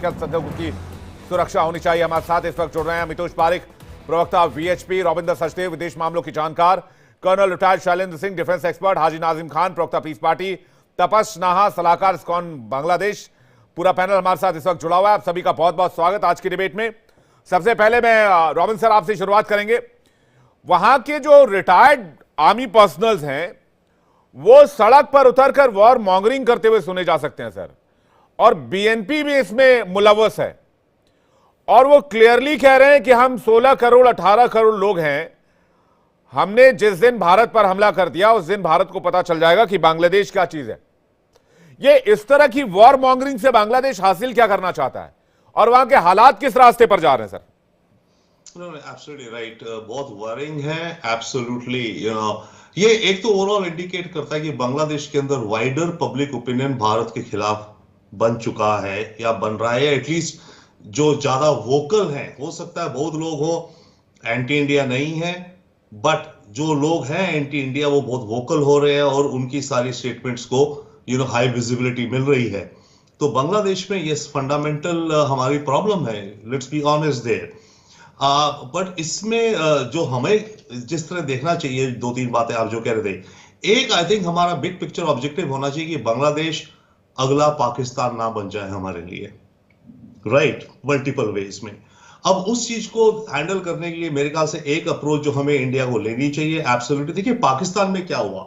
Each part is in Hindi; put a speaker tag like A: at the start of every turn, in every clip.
A: संदेहों की सुरक्षा होनी चाहिए। हमारे साथ इस वक्त जुड़ रहे हैं अमितोष पारिक, प्रवक्ता वीएचपी, रविंदर सचदेव, विदेश मामलों की जानकार, colonel retired Shailendra Singh, defence expert, Haji Nazim Khan, प्रवक्ता पीस पार्टी, तपस नाहा, सलाहकार इस्कॉन बांग्लादेश। पूरा पैनल हमारे साथ इस वक्त जुड़ा हुआ है। आप सभी का बहुत बहुत स्वागत आज की डिबेट में। सबसे पहले मैं रॉबिन सर आपसे शुरुआत करेंगे। वहां के जो रिटायर्ड आर्मी पर्सनल्स हैं वो सड़क पर उतरकर वॉर मॉन्गरिंग करते हुए सुने जा सकते हैं सर, और बीएनपी भी इसमें मुलव्वस है और वो क्लियरली कह रहे हैं कि हम 16 करोड़ 18 करोड़ लोग हैं। हमने जिस दिन भारत पर हमला कर दिया उस दिन भारत को पता चल जाएगा कि बांग्लादेश क्या चीज है। ये इस तरह की वॉर मॉन्गरिंग से बांग्लादेश हासिल क्या करना चाहता है और वहां के हालात किस रास्ते पर जा रहे हैं सर?
B: एब्सोल्युटली राइट, बहुत वरिंग है। एब्सोल्युटली ये एक तो ओवरऑल इंडिकेट करता है कि बांग्लादेश के अंदर वाइडर पब्लिक ओपिनियन भारत के खिलाफ बन चुका है या बन रहा है। एटलीस्ट जो ज्यादा वोकल हैं, हो सकता है बहुत लोग हो एंटी इंडिया नहीं है, बट जो लोग हैं एंटी इंडिया वो बहुत वोकल हो रहे हैं और उनकी सारी स्टेटमेंट्स को हाई विजिबिलिटी मिल रही है। तो बांग्लादेश में ये फंडामेंटल हमारी प्रॉब्लम है, let's be honest there. But इसमें जो हमें जिस तरह देखना चाहिए, दो तीन बातें आप जो कह रहे थे। एक, आई थिंक हमारा बिग पिक्चर ऑब्जेक्टिव होना चाहिए कि बांग्लादेश अगला पाकिस्तान ना बन जाए हमारे लिए, राइट, मल्टीपल वेज में। अब उस चीज को हैंडल करने के लिए मेरे ख्याल से एक अप्रोच जो हमें इंडिया को लेनी चाहिए, एब्सोल्युटली। देखिए पाकिस्तान में क्या हुआ,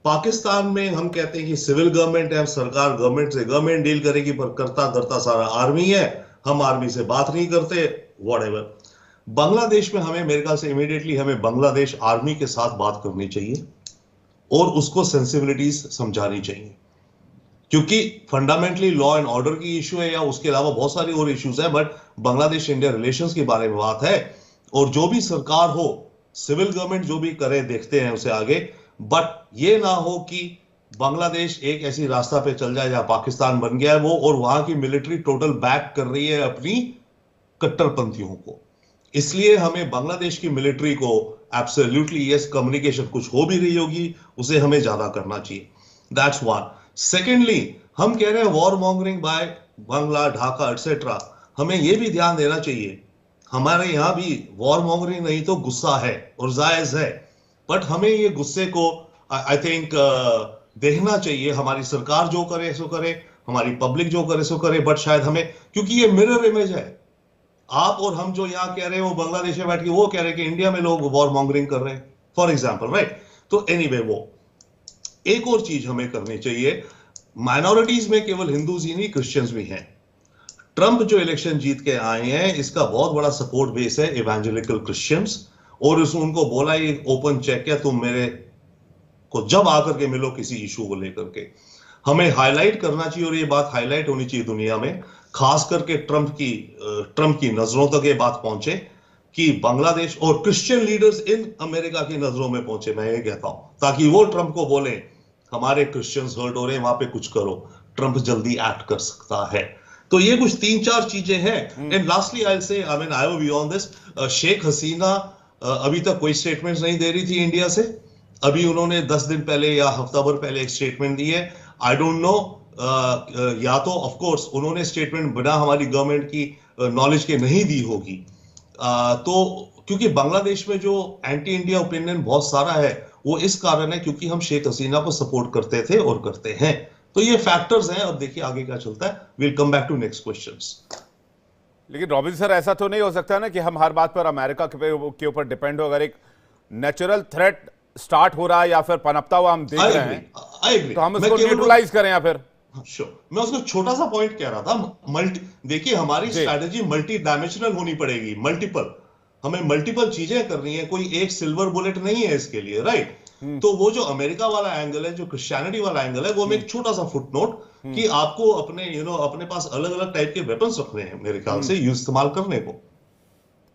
B: पाकिस्तान में हम कहते हैं कि सिविल गवर्नमेंट है, सरकार गवर्नमेंट से गवर्नमेंट डील करेगी, पर करता धरता सारा आर्मी है, हम आर्मी से बात नहीं करते, व्हाटएवर। बांग्लादेश में हमें मेरे ख्याल से इमीडिएटली हमें बांग्लादेश आर्मी के साथ बात करनी चाहिए और उसको सेंसिबिलिटीज समझानी चाहिए, क्योंकि फंडामेंटली लॉ एंड ऑर्डर की इशू है या उसके अलावा बहुत सारी और इश्यूज है। बट बांग्लादेश इंडिया रिलेशंस के बारे में बात है और जो भी सरकार हो, सिविल गवर्नमेंट जो भी करे देखते हैं उसे आगे। बट ये ना हो कि बांग्लादेश एक ऐसी रास्ता पे चल जाए जहां पाकिस्तान बन गया है वो, और वहां की मिलिट्री टोटल बैक कर रही है अपनी कट्टरपंथियों को। इसलिए हमें बांग्लादेश की मिलिट्री को एब्सोल्युटली, यस, कम्युनिकेशन कुछ हो भी रही होगी, उसे हमें ज्यादा करना चाहिए। That's one. सेकेंडली, हम कह रहे हैं war mongering by Bangla, Dhaka etcetera. हमें यह भी ध्यान देना चाहिए हमारे यहां भी वॉर मॉन्गरिंग नहीं तो गुस्सा है और जायज है, बट हमें ये गुस्से को आई थिंक देखना चाहिए। हमारी सरकार जो करे सो करे, हमारी पब्लिक जो करे सो करे, बट शायद हमें, क्योंकि ये मिरर इमेज है, आप और हम जो यहां कह रहे हैं वो बांग्लादेश में बैठ के वो कह रहे हैं कि इंडिया में लोग वॉर मॉन्गरिंग कर रहे हैं, फॉर एग्जाम्पल, राइट। तो एनीवे, वो एक और चीज हमें करनी चाहिए, माइनॉरिटीज में केवल हिंदूज ही नहीं, क्रिश्चियंस भी हैं। ट्रंप जो इलेक्शन जीत के आए हैं, इसका बहुत बड़ा सपोर्ट बेस है इवेंजेलिकल क्रिश्चियंस, और उनको बोला ये ओपन चेक है, तुम मेरे को जब आकर के मिलो किसी इशू को लेकर के। हमें हाईलाइट करना चाहिए और ये बात हाईलाइट होनी चाहिए दुनिया में, खास करके ट्रंप की नजरों तक ये बात पहुंचे कि बांग्लादेश और क्रिश्चियन लीडर्स इन अमेरिका की नजरों में पहुंचे, मैं ये कहता हूं, ताकि वो ट्रंप को बोले हमारे क्रिश्चियंस हर्ट हो रहे हैं, वहां पे कुछ करो, ट्रंप जल्दी एक्ट कर सकता है। तो ये कुछ 3-4 चीजें हैं। And lastly I will say, I mean I will be on this, Sheikh Hasina अभी तक कोई स्टेटमेंट्स नहीं दे रही थी इंडिया से। अभी उन्होंने 10 दिन पहले या हफ्ता भर पहले एक स्टेटमेंट दी है। आई डोंट नो, या तो ऑफ कोर्स उन्होंने स्टेटमेंट बिना हमारी गवर्नमेंट की नॉलेज के नहीं दी होगी, तो क्योंकि बांग्लादेश में जो एंटी इंडिया ओपिनियन बहुत सारा है वो इस कारण है क्योंकि हम शेख हसीना को सपोर्ट करते थे और करते हैं। तो ये फैक्टर्स हैं, और देखिए आगे क्या चलता है। Will come back to next questions.
A: लेकिन रॉबिन सर, ऐसा तो नहीं हो सकता ना कि हम हर बात पर अमेरिका के ऊपर डिपेंड हो। अगर एक नेचुरल थ्रेट स्टार्ट हो रहा है या फिर पनपता हुआ हम देख रहे हैं, तो हम उसको न्यूट्रलाइज करें या फिर?
B: श्योर, मैं उसको छोटा सा पॉइंट कह रहा था। देखिए हमारी स्ट्रैटेजी मल्टी डायमेंशनल होनी पड़ेगी, मल्टीपल, हमें मल्टीपल चीजें करनी है, कोई एक सिल्वर बुलेट नहीं है इसके लिए, राइट। तो वो जो अमेरिका वाला एंगल है, जो क्रिश्चियनिटी वाला एंगल है, वो में एक छोटा सा फुटनोट कि आपको अपने अपने पास अलग अलग टाइप के वेपन्स रखने हैं मेरे ख्याल से इस्तेमाल करने को।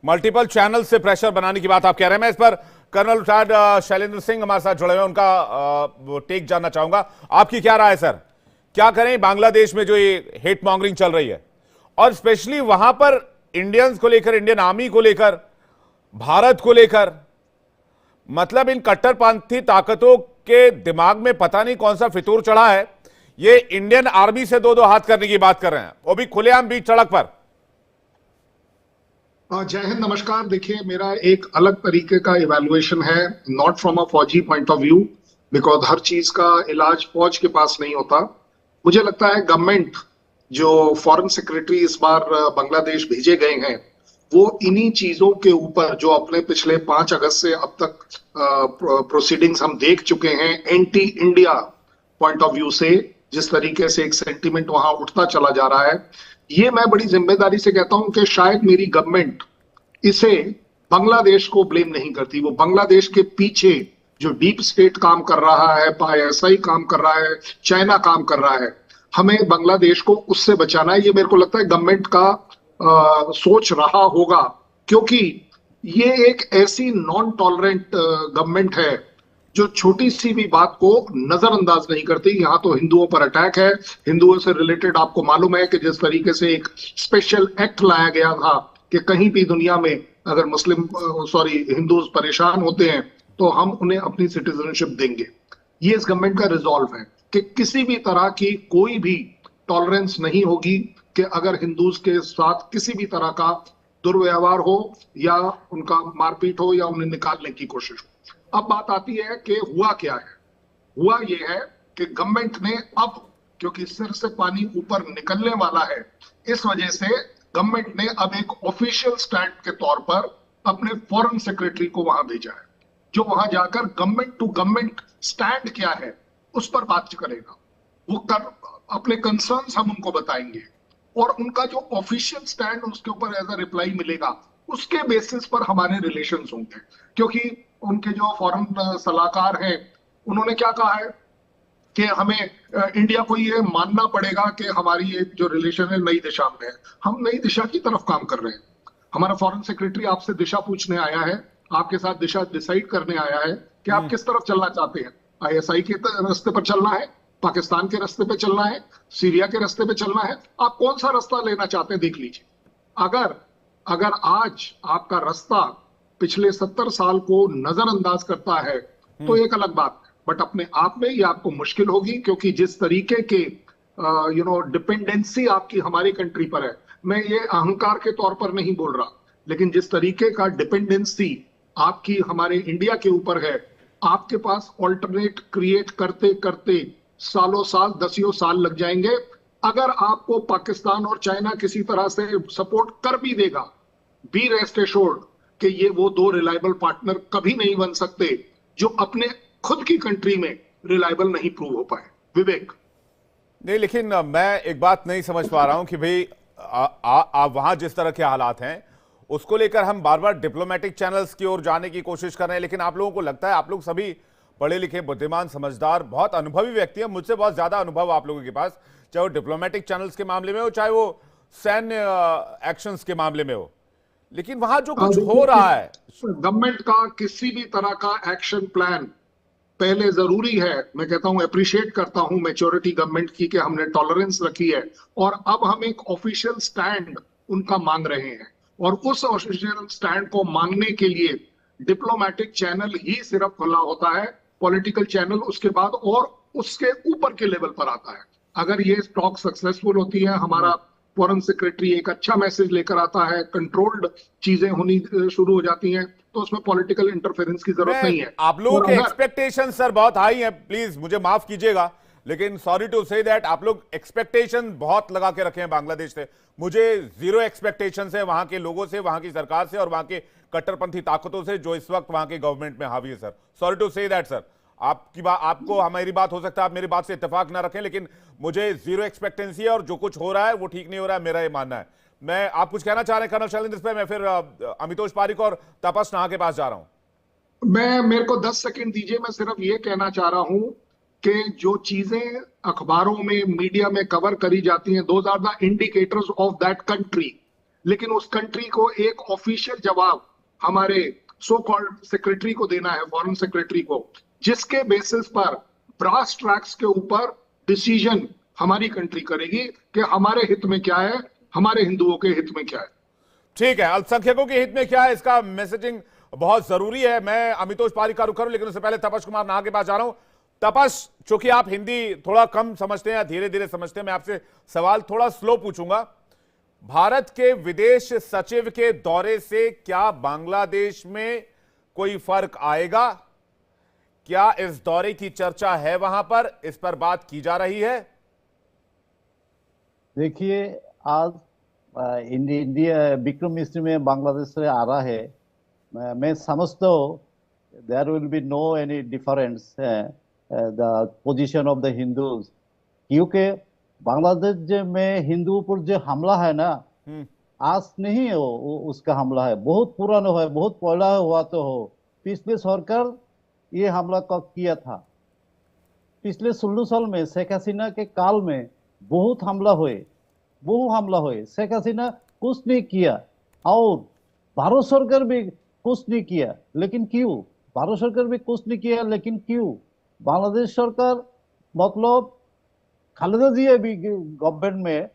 A: मल्टीपल चैनल से प्रेशर बनाने की बात आप कह रहे हैं। मैं इस पर कर्नल रिटायर्ड शैलेंद्र सिंह हमारे साथ जुड़े हुए, उनका टेक जानना चाहूंगा। आपकी क्या राय है सर, क्या करें बांग्लादेश में जो ये हेट मॉन्गरिंग चल रही है, और स्पेशली वहां पर इंडियंस को लेकर, इंडियन आर्मी को लेकर, भारत को लेकर? मतलब इन कट्टरपंथी ताकतों के दिमाग में पता नहीं कौन सा फितूर चढ़ा है, ये इंडियन आर्मी से दो दो हाथ करने की बात कर रहे हैं, वो भी खुलेआम बीच सड़क पर।
C: जय हिंद, नमस्कार। देखिए, मेरा एक अलग तरीके का इवैल्यूएशन है, नॉट फ्रॉम अ फौजी पॉइंट ऑफ व्यू, बिकॉज हर चीज का इलाज फौज के पास नहीं होता। मुझे लगता है गवर्नमेंट, जो फॉरेन सेक्रेटरी इस बार बांग्लादेश भेजे गए हैं, वो इन्हीं चीजों के ऊपर, जो अपने पिछले 5 अगस्त से अब तक प्रोसीडिंग्स हम देख चुके हैं, anti India point of view से जिस तरीके से एक सेंटीमेंट वहां उठता चला जा रहा है, ये मैं बड़ी जिम्मेदारी से कहता हूं कि शायद मेरी गवर्नमेंट इसे बांग्लादेश को ब्लेम नहीं करती। वो बांग्लादेश के पीछे जो डीप स्टेट काम कर रहा है, आईएसआई काम कर रहा है, चाइना काम कर रहा है, हमें बांग्लादेश को उससे बचाना है। ये मेरे को लगता है गवर्नमेंट का सोच रहा होगा, क्योंकि ये एक ऐसी नॉन टॉलरेंट गवर्नमेंट है जो छोटी सी भी बात को नजरअंदाज नहीं करती। यहाँ तो हिंदुओं पर अटैक है, हिंदुओं से रिलेटेड आपको मालूम है कि जिस तरीके से एक स्पेशल एक्ट लाया गया था कि कहीं भी दुनिया में अगर हिंदू परेशान होते हैं तो हम उन्हें अपनी सिटीजनशिप देंगे। ये इस गवर्नमेंट का रिजॉल्व है कि किसी भी तरह की कोई भी टॉलरेंस नहीं होगी कि अगर हिंदूज के साथ किसी भी तरह का दुर्व्यवहार हो या उनका मारपीट हो या उन्हें निकालने की कोशिश हो। अब बात आती है कि हुआ क्या है। हुआ ये है कि गवर्नमेंट ने अब, क्योंकि सिर से पानी ऊपर निकलने वाला है, इस वजह से गवर्नमेंट ने अब एक ऑफिशियल स्टैंड के तौर पर अपने फॉरेन सेक्रेटरी को वहां भेजा है, जो वहां जाकर गवर्नमेंट टू गवर्नमेंट स्टैंड क्या है उस पर बात करेगा। वो अपने कंसर्न्स हम उनको बताएंगे और उनका जो ऑफिशियल स्टैंड उसके ऊपर एज अ रिप्लाई मिलेगा, उसके बेसिस पर हमारे रिलेशंस होंगे। क्योंकि उनके जो फॉरेन सलाहकार हैं, उन्होंने क्या कहा है कि हमें इंडिया को ये मानना पड़ेगा कि हमारी ये जो रिलेशन है नई दिशा में है। हम नई दिशा की तरफ काम कर रहे हैं। हमारा फॉरेन सेक्रेटरी आपसे दिशा पूछने आया है, आपके साथ दिशा डिसाइड करने आया है कि आप किस तरफ चलना चाहते हैं। आईएसआई के रास्ते पर चलना है, पाकिस्तान के रास्ते पे चलना है, सीरिया के रास्ते पे चलना है, आप कौन सा रास्ता लेना चाहते हैं देख लीजिए। अगर आज आपका रास्ता पिछले 70 साल को नजरअंदाज करता है तो एक अलग बात है, बट अपने आप में ये आपको मुश्किल होगी, क्योंकि जिस तरीके के डिपेंडेंसी आपकी हमारी कंट्री पर है, मैं ये अहंकार के तौर पर नहीं बोल रहा, लेकिन जिस तरीके का डिपेंडेंसी आपकी हमारे इंडिया के ऊपर है, आपके पास ऑल्टरनेट क्रिएट करते करते सालों साल, दसियों साल लग जाएंगे। अगर आपको पाकिस्तान और चाइना किसी तरह से सपोर्ट कर भी देगा, बी रेस्ट एश्योर्ड कि ये वो दो रिलायबल पार्टनर कभी नहीं बन सकते जो अपने खुद की कंट्री में रिलायबल नहीं प्रूव हो पाए। विवेक
A: नहीं, लेकिन मैं एक बात नहीं समझ पा रहा हूं कि भाई आप वहां जिस तरह के हालात हैं उसको लेकर हम बार बार डिप्लोमेटिक चैनल्स की ओर जाने की कोशिश कर रहे हैं, लेकिन आप लोगों को लगता है, आप लोग सभी पढ़े लिखे, बुद्धिमान, समझदार, बहुत अनुभवी व्यक्ति हैं, मुझसे बहुत ज्यादा अनुभव आप लोगों के पास, चाहे वो डिप्लोमेटिक चैनल्स के मामले में हो, चाहे वो सैन्य एक्शंस के मामले में हो, लेकिन वहां जो कुछ हो रहा है,
C: गवर्नमेंट का किसी भी तरह का एक्शन प्लान पहले जरूरी है। मैं कहता हूं, अप्रिशिएट करता हूं मैच्योरिटी गवर्नमेंट की कि हमने टॉलरेंस रखी है और अब हम एक ऑफिशियल स्टैंड उनका मांग रहे हैं, और उस ऑफिशियल स्टैंड को मांगने के लिए डिप्लोमेटिक चैनल ही सिर्फ खुला होता है, पॉलिटिकल चैनल उसके बाद और उसके ऊपर के लेवल पर आता है। अगर ये टॉक सक्सेसफुल होती है, हमारा फॉरेन सेक्रेटरी एक अच्छा मैसेज लेकर आता है, कंट्रोल्ड चीजें होनी शुरू हो जाती हैं, तो उसमें पॉलिटिकल इंटरफेरेंस की जरूरत नहीं है।
A: आप लोगों के एक्सपेक्टेशन सर बहुत हाई हैं, प्लीज मुझे माफ कीजिएगा, लेकिन सॉरी टू से दैट आप लोग एक्सपेक्टेशन बहुत लगा के रखे हैं बांग्लादेश से। मुझे जीरो एक्सपेक्टेशन है वहां के लोगों से, वहां की सरकार से और वहां के कट्टरपंथी ताकतों से जो इस वक्त वहां के गवर्नमेंट में हावी है। Sir sorry to say that sir, आपकी बात, आपको हमारी बात हो सकता है आप मेरी बात से इत्तेफाक ना रखें, लेकिन मुझे जीरो एक्सपेक्टेंसी है और जो कुछ हो रहा है वो ठीक नहीं हो रहा है, मेरा ये मानना है। मैं, आप कुछ कहना चाह रहे हैं कर्नल शैलेंद्र इस पे? मैं फिर अमितोष पारिक और तपस नाहा के पास जा रहा हूं।
C: मेरे को 10 सेकंड दीजिए। मैं सिर्फ ये कहना चाह रहा हूं कि जो चीजें अखबारों में, मीडिया में कवर करी जाती हैं, those are the indicators of that country, लेकिन उस कंट्री को एक ऑफिशियल जवाब हमारे सो कॉल्ड सेक्रेटरी को देना है, फॉरेन सेक्रेटरी को, जिसके बेसिस पर ब्रास ट्रैक्स के ऊपर डिसीजन हमारी कंट्री करेगी कि हमारे हित में क्या है, हमारे हिंदुओं के हित में क्या है।
A: ठीक है, अल्पसंख्यकों के हित में क्या है, इसका मैसेजिंग बहुत जरूरी है। मैं अमितोष पारिक का रुख करूं, लेकिन उससे पहले तपस कुमार नाहा के पास जा रहा हूं। तपस, चूंकि आप हिंदी थोड़ा कम समझते हैं या धीरे धीरे समझते हैं, मैं आपसे सवाल थोड़ा स्लो पूछूंगा। भारत के विदेश सचिव के दौरे से क्या बांग्लादेश में कोई फर्क आएगा? क्या इस दौरे की चर्चा है वहां पर, इस पर बात की जा रही है?
D: देखिए, आज इंडिया विक्रम मिस्त्री में बांग्लादेश से आ रहा है। मैं समझता हूँ there will be no any difference the position of the Hindus, क्योंकि बांग्लादेश में हिंदू पर जो हमला है ना, आज नहीं है उसका हमला है, बहुत पुराना है, बहुत पहला हुआ तो हो। पिछले सरकार ये हमला किया था। पिछले 16 साल में शेख हसीना के काल में बहुत हमला हुए। शेख हसीना कुछ नहीं किया और भारत सरकार भी कुछ नहीं किया, लेकिन क्यों? भारत सरकार भी कुछ नहीं किया, लेकिन क्यों? बांग्लादेश सरकार मतलब खालेदा जिया भी गवर्नमेंट में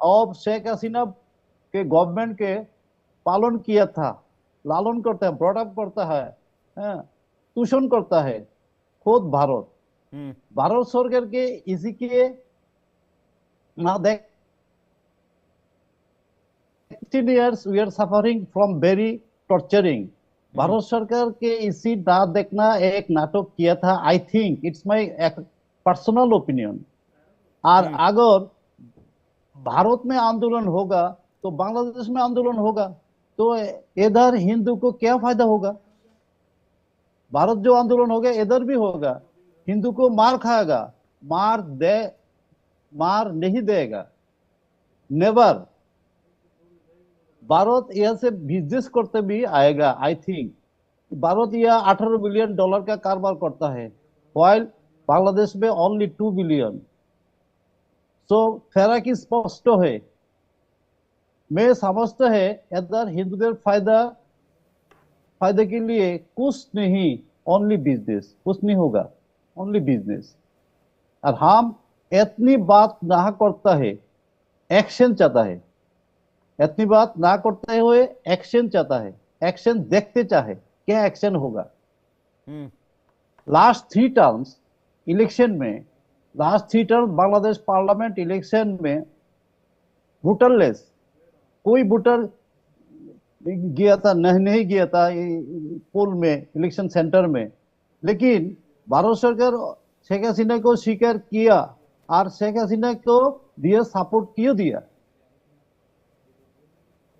D: और शेख हसीना के गवर्नमेंट के पालन किया था, लालन करता है, ब्रॉडअप करता है, तुषण करता है खुद भारत सरकार के इसी के ना देख 16 years we are suffering from very torturing। Bharat सरकार के इसी ना देखना एक नाटक किया था। I think it's my personal opinion. और अगर भारत में आंदोलन होगा तो बांग्लादेश में आंदोलन होगा, तो इधर हिंदू को क्या फायदा होगा? भारत जो आंदोलन होगा इधर भी होगा, हिंदू को मार खाएगा, मार नहीं देगा, नेवर। भारत यहाँ से बिजनेस करते भी आएगा। आई थिंक भारत यहाँ $18 बिलियन का कारोबार करता है, while बांग्लादेश में ओनली 2 बिलियन। सो फर्क स्पष्ट है। मैं समझता है इधर हिंदुদের फायदे के लिए कुछ नहीं, ओनली बिजनेस, कुछ नहीं होगा, ओनली बिजनेस। और हम इतनी बात ना करता है, एक्शन चाहता है। इतनी बात ना करते हुए एक्शन चाहता है, एक्शन देखते चाहे क्या एक्शन होगा। लास्ट 3 टर्म्स इलेक्शन में, बांग्लादेश पार्लियामेंट इलेक्शन में वोटरलेस, कोई वोटर गया था नहीं गया था पोल में, इलेक्शन सेंटर में। लेकिन भारत सरकार शेख हसीना को स्वीकार किया और शेख हसीना को दिया सपोर्ट क्यों दिया?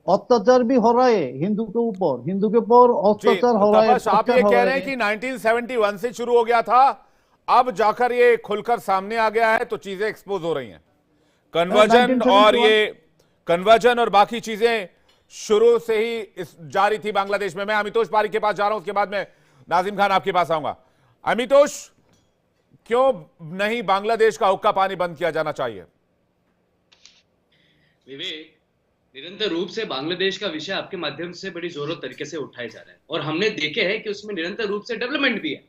D: अत्याचार भी हो रहा है हिंदू के ऊपर, हिंदू के ऊपर अत्याचार हो रहा है।
A: आप ये कह रहे हैं कि 1971 से शुरू हो गया था, अब जाकर ये खुलकर सामने आ गया है, तो चीजें एक्सपोज हो रही हैं। कन्वर्जन और बाकी चीजें शुरू से ही जारी थी बांग्लादेश में। मैं अमितोष पारिक के पास जा रहा हूं, उसके बाद में नाजिम खान आपके पास आऊंगा। अमितोष, क्यों नहीं बांग्लादेश का हुक्का पानी बंद किया जाना चाहिए?
E: विवेक, निरंतर रूप से बांग्लादेश का विषय आपके माध्यम से बड़ी जोरों तरीके से उठाया जा रहा है और हमने देखे है कि उसमें निरंतर रूप से डेवलपमेंट भी है।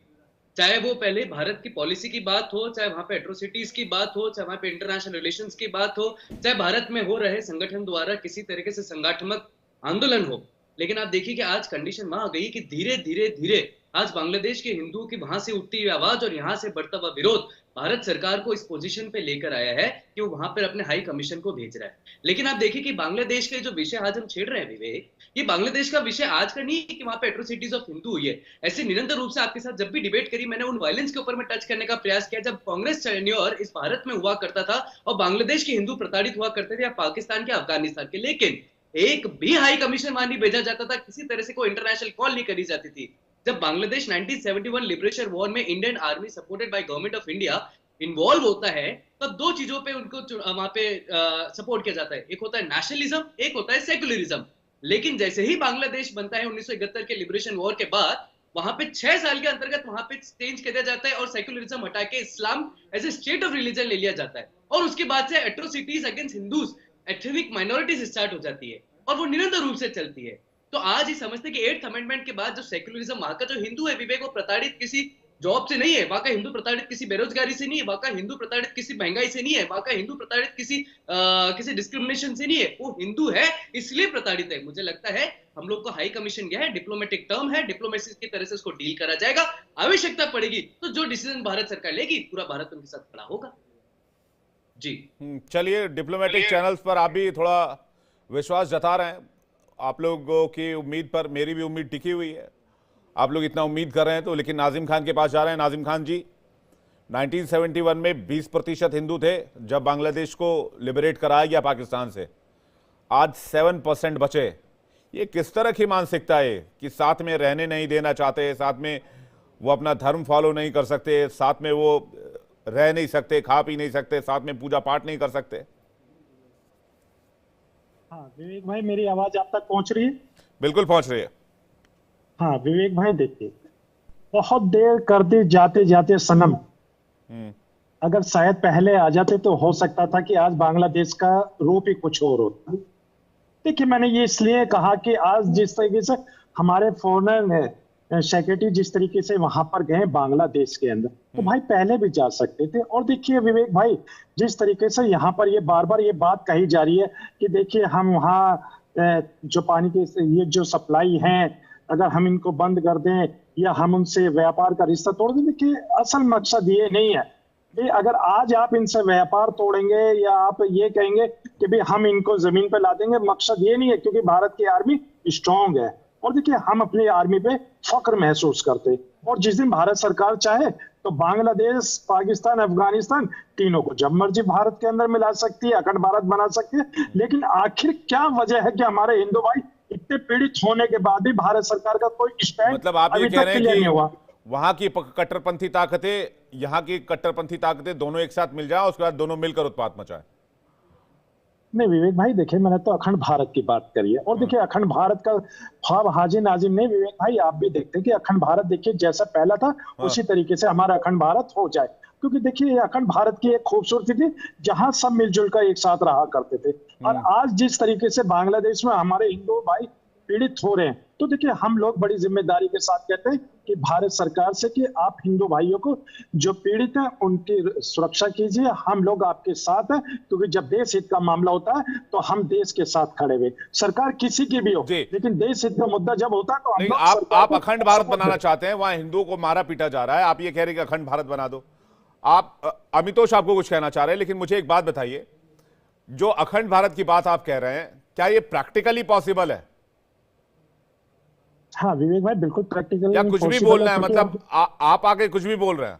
E: चाहे वो पहले भारत की पॉलिसी की बात हो, चाहे वहां पे एट्रोसिटीज की बात हो, चाहे वहां पे इंटरनेशनल रिलेशंस की बात हो, चाहे भारत में हो रहे संगठन द्वारा किसी तरीके से संगठनात्मक आंदोलन हो। लेकिन आप देखिए कि आज कंडीशन वहां आ गई कि धीरे धीरे आज बांग्लादेश के हिंदुओं की वहां से उठती हुई आवाज और यहाँ से बढ़ता हुआ विरोध भारत सरकार को इस पोजीशन पे लेकर आया है कि वो वहां पर अपने हाई कमीशन को भेज रहा है। लेकिन आप देखिए कि बांग्लादेश के जो विषय आज हम छेड़ रहे हैं विवेक, ये बांग्लादेश का विषय आज का नहीं है कि वहां पे एट्रोसिटीज ऑफ हिंदू हुई है। ऐसे निरंतर रूप से आपके साथ जब भी डिबेट करी, मैंने उन वायलेंस के ऊपर में टच करने का प्रयास किया जब कांग्रेस टेन्योर इस भारत में हुआ करता था और बांग्लादेश के हिंदू प्रताड़ित हुआ करते थे, या पाकिस्तान के, अफगानिस्तान के। लेकिन एक भी हाई कमीशन वहां नहीं भेजा जाता था, किसी तरह से कोई इंटरनेशनल कॉल नहीं करी जाती थी। जब बांग्लादेश 1971 लिबरेशन वॉर में Indian army supported by government of India involve होता है, तब 2 चीजों पे उनको वहां पे सपोर्ट किया जाता है। एक होता है नेशनलिज्म, एक होता है सेक्युलरिज्म। लेकिन जैसे ही बांग्लादेश बनता है 1971 के लिबरेशन वॉर के बाद, वहां पे 6 साल के अंतर्गत वहां पे चेंज किया जाता है और सेक्युलरिज्म हटा के Islam as a state of religion ले लिया जाता है। और उसके बाद से atrocities against Hindus, ethnic minorities start हो जाती है और वो निरंतर रूप से चलती है। तो आज ही समझते कि 8th अमेंडमेंट के बाद जो सेक्युलरिज्म, वहां का जो हिंदू है विवेक, वो प्रताड़ित किसी जॉब से नहीं है, वहां का हिंदू प्रताड़ित किसी बेरोजगारी से नहीं है, वहां का हिंदू प्रताड़ित किसी महंगाई से नहीं है, वहां का हिंदू प्रताड़ित किसी डिस्क्रिमिनेशन से नहीं है। वो हिंदू है इसलिए प्रताड़ित है। मुझे लगता है हम लोग को हाई कमीशन गया है, डिप्लोमेटिक टर्म है, डिप्लोमेसी की तरह से उसको डील करा जाएगा। आवश्यकता पड़ेगी तो जो डिसीजन भारत सरकार लेगी पूरा भारत उनके साथ खड़ा होगा। जी
A: चलिए, डिप्लोमेटिक चैनल्स पर आप भी थोड़ा विश्वास जता रहे हैं। आप लोगों की उम्मीद पर मेरी भी उम्मीद टिकी हुई है। आप लोग इतना उम्मीद कर रहे हैं तो लेकिन नाजिम खान के पास जा रहे हैं। नाजिम खान जी, 1971 में 20% हिंदू थे जब बांग्लादेश को लिबरेट कराया गया पाकिस्तान से। आज 7% बचे। ये किस तरह की मानसिकता है कि साथ में रहने नहीं देना चाहते, साथ में वो अपना धर्म फॉलो नहीं कर सकते, साथ में वो रह नहीं सकते, खा पी नहीं सकते, साथ में पूजा पाठ नहीं कर सकते?
F: हाँ विवेक भाई, मेरी आवाज आप तक पहुंच रही है?
A: बिल्कुल पहुंच रही है।
F: हाँ विवेक भाई, देखिए बहुत देर कर दी जाते जाते सनम। अगर शायद पहले आ जाते तो हो सकता था कि आज बांग्लादेश का रूप ही कुछ और होता। देखिए, मैंने ये इसलिए कहा कि आज जिस तरीके से हमारे फॉरेन सेक्रेटरी जिस तरीके से वहां पर गए बांग्लादेश के अंदर, तो भाई पहले भी जा सकते थे। और देखिए विवेक भाई, जिस तरीके से यहाँ पर ये बार बार ये बात कही जा रही है कि देखिए हम वहाँ जो पानी के ये जो सप्लाई है, अगर हम इनको बंद कर दें या हम उनसे व्यापार का रिश्ता तोड़ दें, देखिए असल मकसद ये नहीं है कि अगर आज आप इनसे व्यापार तोड़ेंगे या आप ये कहेंगे कि भाई हम इनको जमीन पे ला देंगे, मकसद ये नहीं है। क्योंकि भारत की आर्मी स्ट्रांग है और देखिए हम अपनी आर्मी पे फख्र महसूस करते। और जिस दिन भारत सरकार चाहे तो बांग्लादेश, पाकिस्तान, अफगानिस्तान तीनों को जब मर्जी भारत के अंदर मिला सकती है, अखंड भारत बना सकती है। लेकिन आखिर क्या वजह है कि हमारे हिंदू भाई इतने पीड़ित होने के बाद भी भारत सरकार का कोई स्टैंड
A: मतलब आप ये
F: अभी
A: कह
F: तक
A: रहे हैं
F: क्लियर नहीं हुआ?
A: कि वहां की कट्टरपंथी ताकतें, यहाँ की कट्टरपंथी ताकतें दोनों एक साथ मिल जाए, उसके बाद दोनों मिलकर उत्पात मचाए?
F: नहीं विवेक भाई, देखिए मैंने तो अखंड भारत की बात करी है। और देखिए अखंड भारत का ख्वाब हाजी नाजिम ने, विवेक भाई आप भी देखते हैं कि अखंड भारत देखिए जैसा पहला था उसी तरीके से हमारा अखंड भारत हो जाए। क्योंकि देखिए अखंड भारत की एक खूबसूरती थी जहां सब मिलजुल कर एक साथ रहा करते थे। और आज जिस तरीके से बांग्लादेश में हमारे हिंदू भाई पीड़ित हो रहे हैं, तो देखिए हम लोग बड़ी जिम्मेदारी के साथ कहते हैं कि भारत सरकार से कि आप हिंदू भाइयों को जो पीड़ित हैं उनकी सुरक्षा कीजिए। हम लोग आपके साथ हैं, क्योंकि जब देश हित का मामला होता है तो हम देश के साथ खड़े हुए, सरकार किसी की भी हो। लेकिन देश हित का मुद्दा जब होता है तो हम लोग
A: आप अखंड भारत बनाना चाहते हैं, वहां हिंदुओं को मारा पीटा जा रहा है, आप ये कह रहे हैं कि अखंड भारत बना दो। आप अमितोष आपको कुछ कहना चाह रहे हैं, लेकिन मुझे एक बात बताइए, जो अखंड भारत की बात आप कह रहे हैं, क्या ये प्रैक्टिकली पॉसिबल है?
F: हाँ विवेक भाई, बिल्कुल प्रैक्टिकल
A: या कुछ भी बोलना है, मतलब आप आके कुछ भी बोल रहे हैं?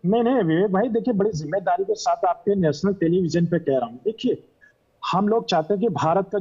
F: नहीं विवेक भाई, देखिए बड़ी जिम्मेदारी के साथ आपके नेशनल टेलीविजन पे कह रहा हूँ। देखिए हम लोग चाहते हैं कि भारत का